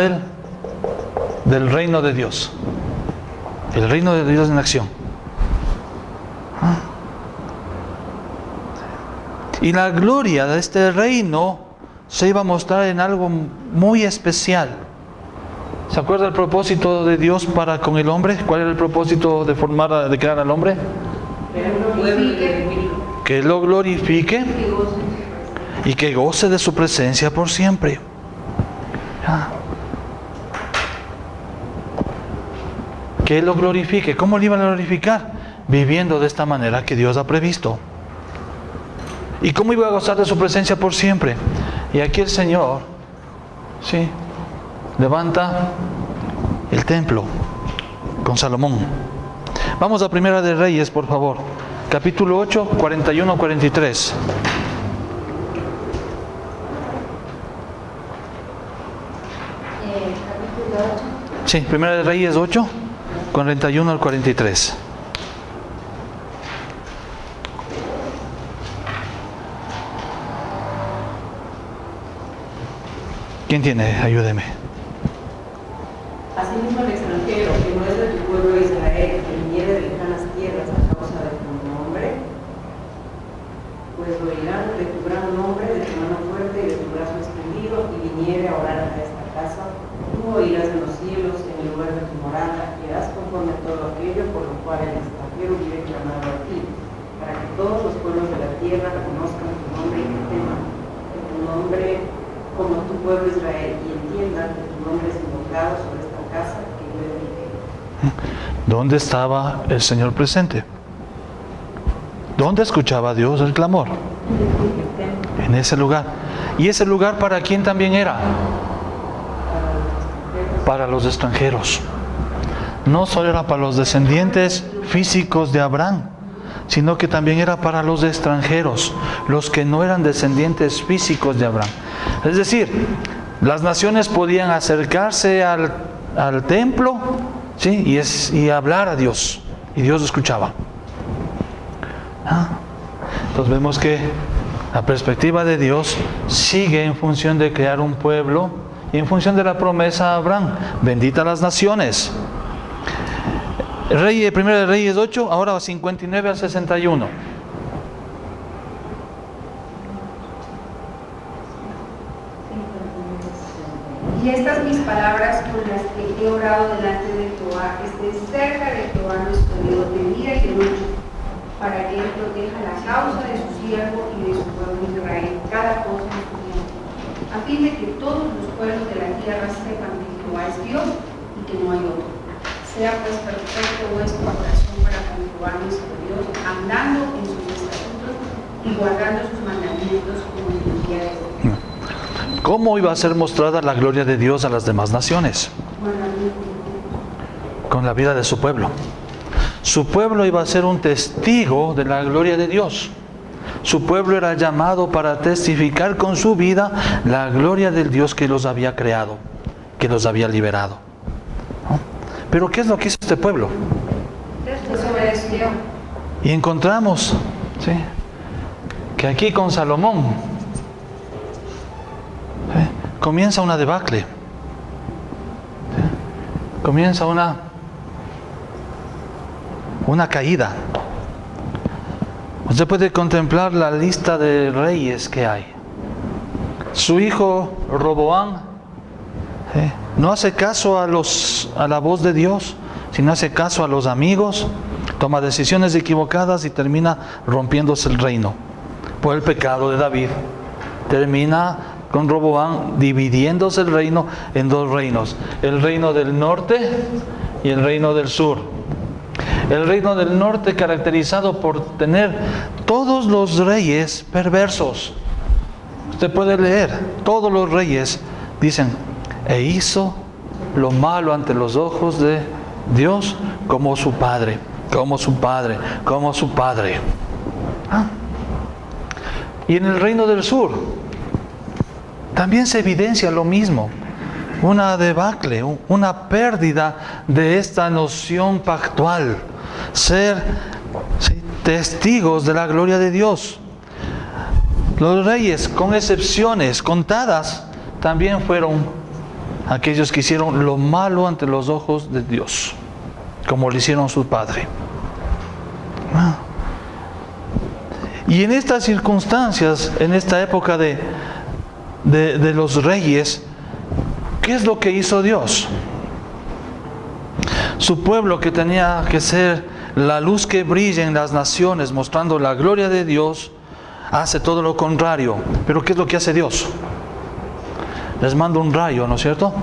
del reino de Dios. El reino de Dios en acción. Y la gloria de este reino se iba a mostrar en algo muy especial. ¿Se acuerda el propósito de Dios para con el hombre? ¿Cuál era el propósito de crear al hombre? Que lo glorifique y que goce de su presencia por siempre. Que Él lo glorifique. ¿Cómo lo iban a glorificar? Viviendo de esta manera que Dios ha previsto. ¿Y cómo iba a gozar de su presencia por siempre? Y aquí el Señor, sí, levanta el templo con Salomón. Vamos a Primera de Reyes, por favor. Capítulo 8, 41-43. Capítulo 8. Sí, Primera de Reyes 8, 41 al 43. ¿Quién tiene? Ayúdeme. Asimismo el extranjero, que no es de tu pueblo Israel, que viniere de lejanas tierras a causa de tu nombre, pues oirán de tu gran nombre, de tu mano fuerte y de tu brazo extendido, y viniere a orar a esta casa, tú oirás de los cielos en el lugar de tu morada, y harás conforme a todo aquello por lo cual el extranjero hubiere clamado a ti, para que todos los pueblos de la tierra conozcan tu nombre y te teman, que tu nombre como tu pueblo Israel, y entiendan que tu nombre es invocado sobre esta casa que yo edifiqué. ¿Dónde estaba el Señor presente? ¿Dónde escuchaba Dios el clamor? En ese lugar. ¿Y ese lugar para quién también era? Para los extranjeros. No solo era para los descendientes físicos de Abraham, sino que también era para los extranjeros, los que no eran descendientes físicos de Abraham. Es decir, las naciones podían acercarse al templo, ¿sí? y hablar a Dios, y Dios escuchaba. Entonces vemos que la perspectiva de Dios sigue en función de crear un pueblo y en función de la promesa a Abraham: bendita las naciones. Primero de Reyes 8, ahora 59 al 61. Y estas mis palabras con las que he orado delante de Jehová estén cerca de Jehová nuestro Dios de día y de noche, para que Él proteja la causa de su siervo y de su pueblo Israel, cada cosa en su tiempo, a fin de que todos los pueblos de la tierra sepan que Jehová es Dios y que no hay otro. Sea pues perfecto vuestro corazón para con Jehová nuestro Dios, andando en sus estatutos y guardando sus mandamientos como en el día de hoy. ¿Cómo iba a ser mostrada la gloria de Dios a las demás naciones? Con la vida de su pueblo. Su pueblo iba a ser un testigo de la gloria de Dios. Su pueblo era llamado para testificar con su vida la gloria del Dios que los había creado, que los había liberado. ¿No? Pero ¿qué es lo que hizo este pueblo? Desobedeció. Y encontramos, ¿sí?, que aquí con Salomón comienza una debacle. Comienza una caída. Usted puede contemplar la lista de reyes que hay. Su hijo Roboam no hace caso a la voz de Dios, sino hace caso a los amigos, toma decisiones equivocadas y termina rompiéndose el reino. Por el pecado de David, termina con Roboam dividiéndose el reino en dos reinos: el reino del norte y el reino del sur. El reino del norte caracterizado por tener todos los reyes perversos. Usted puede leer, todos los reyes dicen: e hizo lo malo ante los ojos de Dios como su padre, como su padre, como su padre. Y en el reino del sur también se evidencia lo mismo. Una debacle, una pérdida de esta noción pactual. Ser testigos de la gloria de Dios. Los reyes, con excepciones contadas, también fueron aquellos que hicieron lo malo ante los ojos de Dios, como lo hicieron su padre. Y en estas circunstancias, en esta época de los reyes, ¿qué es lo que hizo Dios? Su pueblo, que tenía que ser la luz que brilla en las naciones, mostrando la gloria de Dios, hace todo lo contrario. Pero ¿qué es lo que hace Dios? Les manda un rayo, ¿no es cierto?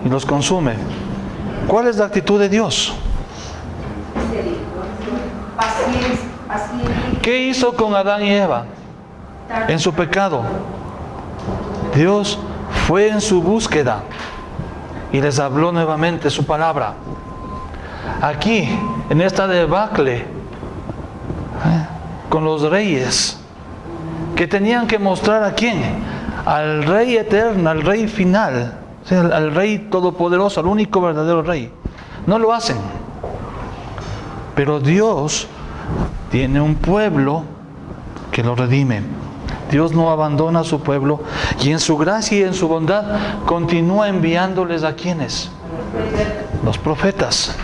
Y los consume. ¿Cuál es la actitud de Dios? Paciencia. Así ¿Qué hizo con Adán y Eva en su pecado? Dios fue en su búsqueda y les habló nuevamente su palabra. Aquí, en esta debacle, con los reyes, que tenían que mostrar a quién, al Rey eterno, al Rey final, o sea, al Rey todopoderoso, al único verdadero Rey. No lo hacen. Pero Dios tiene un pueblo que lo redime. Dios no abandona a su pueblo y en su gracia y en su bondad continúa enviándoles a quienes, los profetas.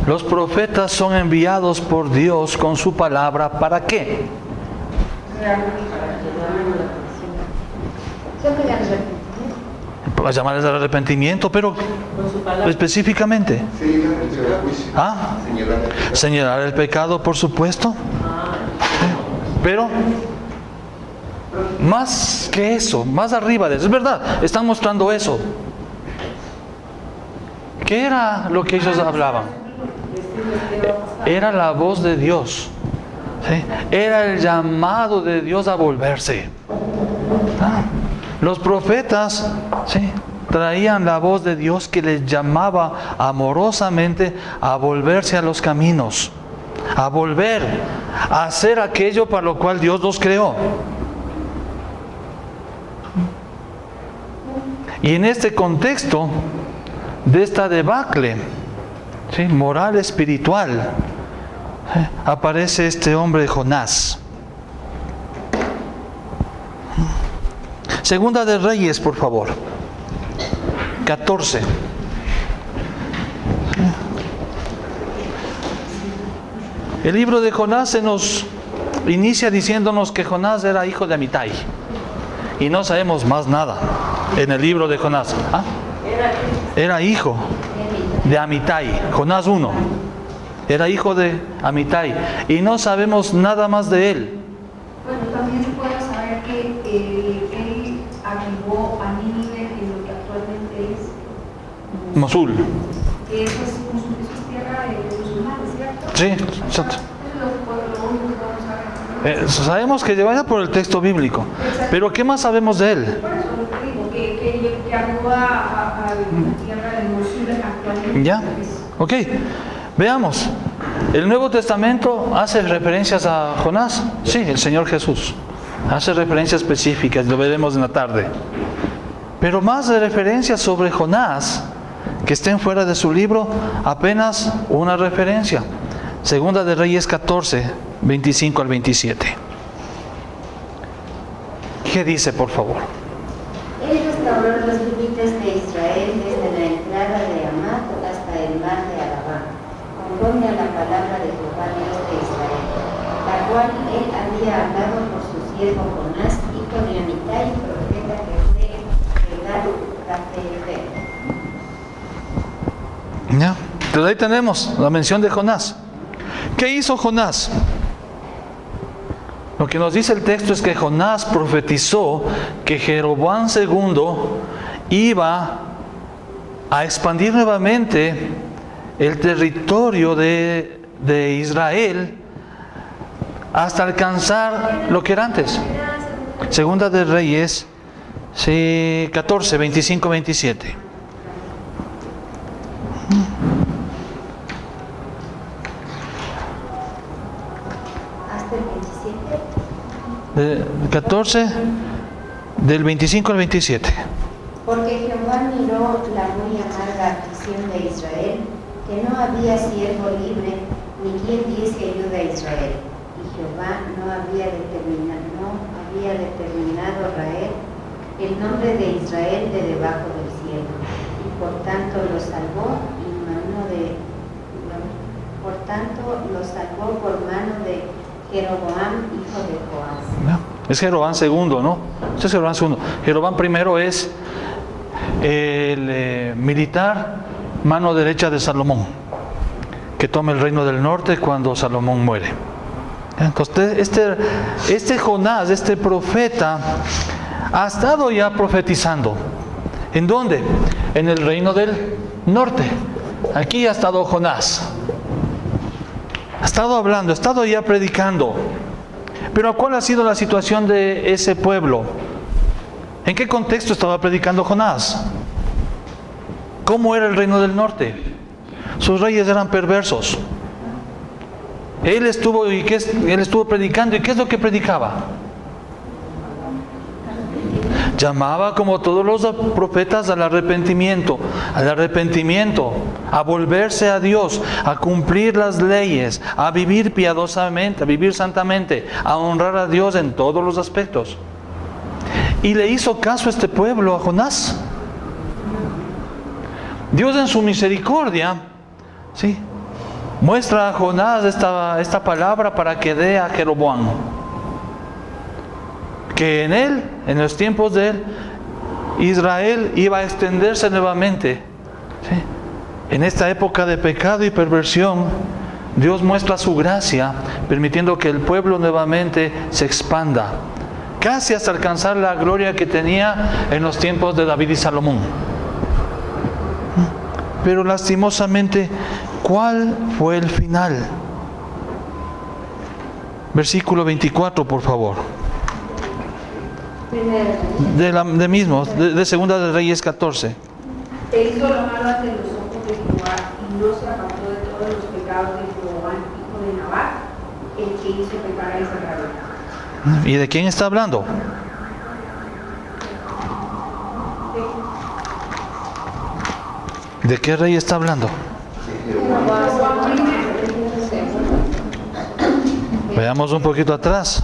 Los profetas son enviados por Dios con su palabra. ¿Para qué? Para llamarles al arrepentimiento, pero específicamente. ¿Ah? Señalar el pecado, por supuesto. Pero más que eso, más arriba de eso, es verdad, están mostrando eso. ¿Qué era lo que ellos hablaban? Era la voz de Dios, ¿sí? Era el llamado de Dios a volverse. Los profetas, ¿sí?, traían la voz de Dios que les llamaba amorosamente a volverse a los caminos, a volver a hacer aquello para lo cual Dios los creó. Y en este contexto de esta debacle, ¿sí?, moral, espiritual, ¿sí?, aparece este hombre Jonás. Segunda de Reyes, por favor. 14. El libro de Jonás se nos inicia diciéndonos que Jonás era hijo de Amitai. Y no sabemos más nada en el libro de Jonás. ¿Ah? Era hijo de Amitai. Jonás 1. Era hijo de Amitai. Y no sabemos nada más de él. Bueno, también se puede saber que él arribó a Nínive en lo que actualmente es Mosul. Que eso es tierra de musulmanes, ¿cierto? Sí, exacto. Eso es lo único que vamos a ver. Sabemos que vaya por el texto bíblico. Pero ¿qué más sabemos de él? Por eso lo que digo, que arribó a la tierra de Mosul actualmente. ¿Ya? Ok. Veamos. ¿El Nuevo Testamento hace referencias a Jonás? Sí, el Señor Jesús hace referencias específicas, lo veremos en la tarde. Pero más de referencias sobre Jonás que estén fuera de su libro, apenas una referencia. Segunda de Reyes 14, 25 al 27. ¿Qué dice, por favor? Él restauró los límites de Israel desde la entrada de Hamat hasta el mar de Arabá, conforme a la palabra de Jehová Dios de Israel, la cual él había hablado por su siervo Jonás, hijo de Amitai, profeta que fue Gad-Gafer. ¿Ya? Entonces ahí tenemos la mención de Jonás. ¿Qué hizo Jonás? Lo que nos dice el texto es que Jonás profetizó que Jeroboam II iba a expandir nuevamente el territorio de Israel hasta alcanzar lo que era antes. Segunda de Reyes 14, 25, 27. Hasta el 27. 14, del 25 al 27. Porque Jehová miró la muy amarga aflicción de Israel, que no había siervo libre, ni quien diese ayuda a Israel. Y Jehová no había determinado Rael, el nombre de Israel de debajo del cielo. Y por tanto lo salvó por mano de Jeroboam, hijo de Joás. Es Jeroboam II, ¿no? Es Jeroboam II. Jeroboam primero es el militar mano derecha de Salomón, que toma el reino del norte cuando Salomón muere. Entonces este Jonás, este profeta, ha estado ya profetizando. ¿En dónde? En el reino del norte. aquí ha estado Jonás. Ha estado hablando, ha estado ya predicando. Pero ¿cuál ha sido la situación de ese pueblo? ¿En qué contexto estaba predicando Jonás? ¿Cómo era el reino del norte? Sus reyes eran perversos. Él estuvo predicando. ¿Y qué es lo que predicaba? Llamaba, como todos los profetas, al arrepentimiento, a volverse a Dios, a cumplir las leyes, a vivir piadosamente, a vivir santamente, a honrar a Dios en todos los aspectos. ¿Y le hizo caso este pueblo a Jonás? Dios en su misericordia, ¿sí?, muestra a Jonás esta palabra para que dé a Jeroboam. Que en los tiempos de él, Israel iba a extenderse nuevamente. ¿Sí? En esta época de pecado y perversión, Dios muestra su gracia, permitiendo que el pueblo nuevamente se expanda, casi hasta alcanzar la gloria que tenía en los tiempos de David y Salomón. Pero lastimosamente, ¿cuál fue el final? Versículo 24, por favor. De Segunda de Reyes 14. Te hizo lo malo ante los ojos de Jehová y no se apartó de todos los pecados de Jeroboam, hijo de Nabat, el que hizo pecar a Israel. ¿Y de quién está hablando? ¿De qué rey está hablando? Veamos un poquito atrás.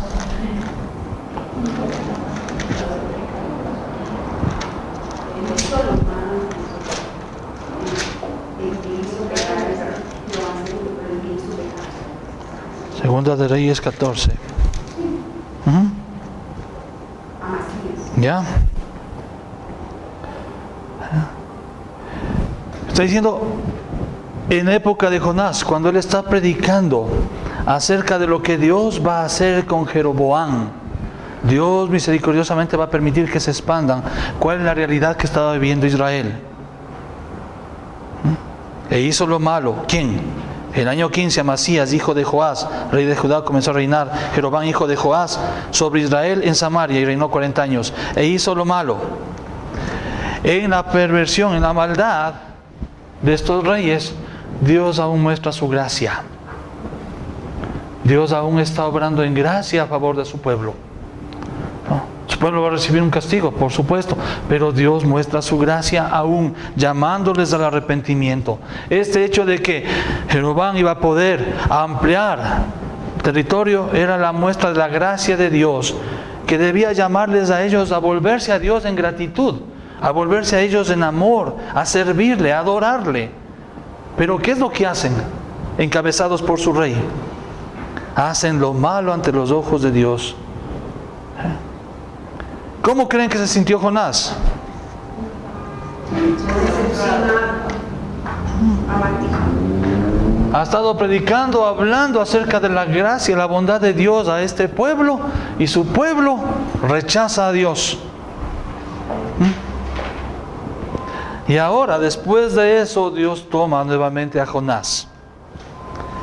Segunda de Reyes 14. ¿Ya? Está diciendo, en época de Jonás, cuando él está predicando acerca de lo que Dios va a hacer con Jeroboam, Dios misericordiosamente va a permitir que se expandan. ¿Cuál es la realidad que estaba viviendo Israel? E hizo lo malo. ¿Quién? El año 15, Amasías, hijo de Joás, rey de Judá, comenzó a reinar. Jeroboam, hijo de Joás, sobre Israel en Samaria, y reinó 40 años. E hizo lo malo. En la perversión, en la maldad de estos reyes, Dios aún muestra su gracia. Dios aún está obrando en gracia a favor de su pueblo. Su pueblo va a recibir un castigo, por supuesto, pero Dios muestra su gracia aún, llamándoles al arrepentimiento. Este hecho de que Jeroboam iba a poder ampliar territorio era la muestra de la gracia de Dios, que debía llamarles a ellos a volverse a Dios en gratitud, a volverse a ellos en amor, a servirle, a adorarle. Pero ¿qué es lo que hacen? Encabezados por su rey, hacen lo malo ante los ojos de Dios. ¿Cómo creen que se sintió Jonás? Ha estado predicando, hablando acerca de la gracia y la bondad de Dios a este pueblo, y su pueblo rechaza a Dios. Y ahora, después de eso, Dios toma nuevamente a Jonás.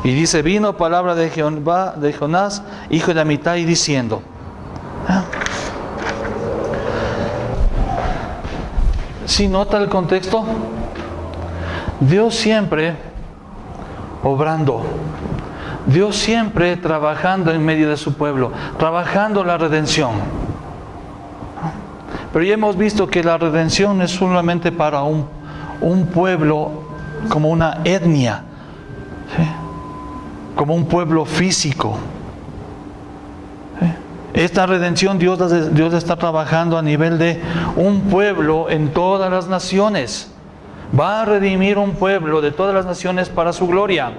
Y dice, vino palabra de Jehová, de Jonás, hijo de Amitai, diciendo. ¿Sí nota el contexto? Dios siempre obrando. Dios siempre trabajando en medio de su pueblo, trabajando la redención. Pero ya hemos visto que la redención no es solamente para un pueblo como una etnia, ¿sí?, como un pueblo físico. ¿Sí? Esta redención Dios está trabajando a nivel de un pueblo en todas las naciones. Va a redimir un pueblo de todas las naciones para su gloria.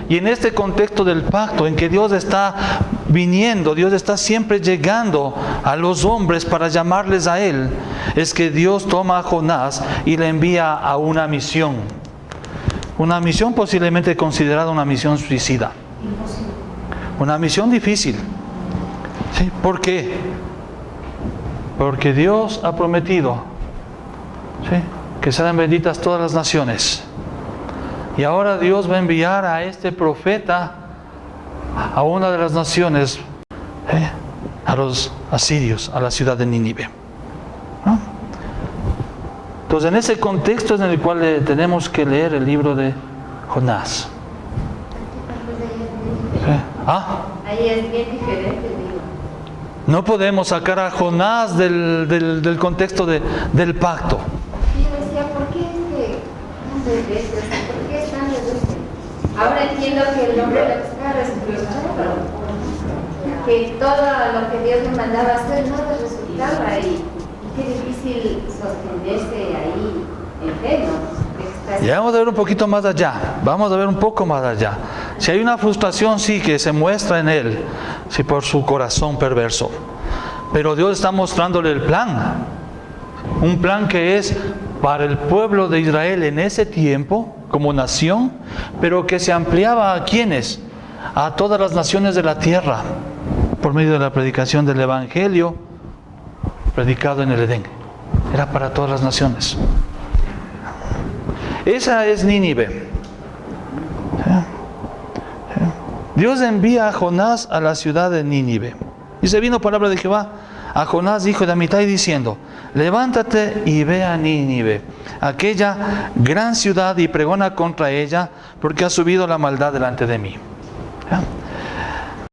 Y en este contexto del pacto, en que Dios está viniendo, Dios está siempre llegando a los hombres para llamarles a Él, es que Dios toma a Jonás y le envía a una misión. Una misión posiblemente considerada una misión suicida. Una misión difícil. ¿Sí? ¿Por qué? Porque Dios ha prometido, ¿sí?, que serán benditas todas las naciones. Y ahora Dios va a enviar a este profeta a una de las naciones, a los asirios, a la ciudad de Nínive. ¿No? Entonces, en ese contexto es en el cual tenemos que leer el libro de Jonás. Ahí es bien diferente, digo. No podemos sacar a Jonás del contexto del pacto. Yo decía, ¿por qué ¿por qué es tan reducido? Ahora entiendo que el hombre está resultado, que todo lo que Dios le mandaba hacer no le resultaba y qué difícil sostenerse ahí en fe, ¿no? Ya vamos a ver un poquito más allá, vamos a ver un poco más allá. Si hay una frustración, sí, que se muestra en él, sí, por su corazón perverso. Pero Dios está mostrándole el plan. Un plan que es para el pueblo de Israel en ese tiempo, como nación, pero que se ampliaba a ¿quiénes? A todas las naciones de la tierra, por medio de la predicación del Evangelio, predicado en el Edén. Era para todas las naciones. Esa es Nínive. Dios envía a Jonás a la ciudad de Nínive. Y se vino palabra de Jehová a Jonás, hijo de Amitai, diciendo: levántate y ve a Nínive, aquella gran ciudad, y pregona contra ella, porque ha subido la maldad delante de mí.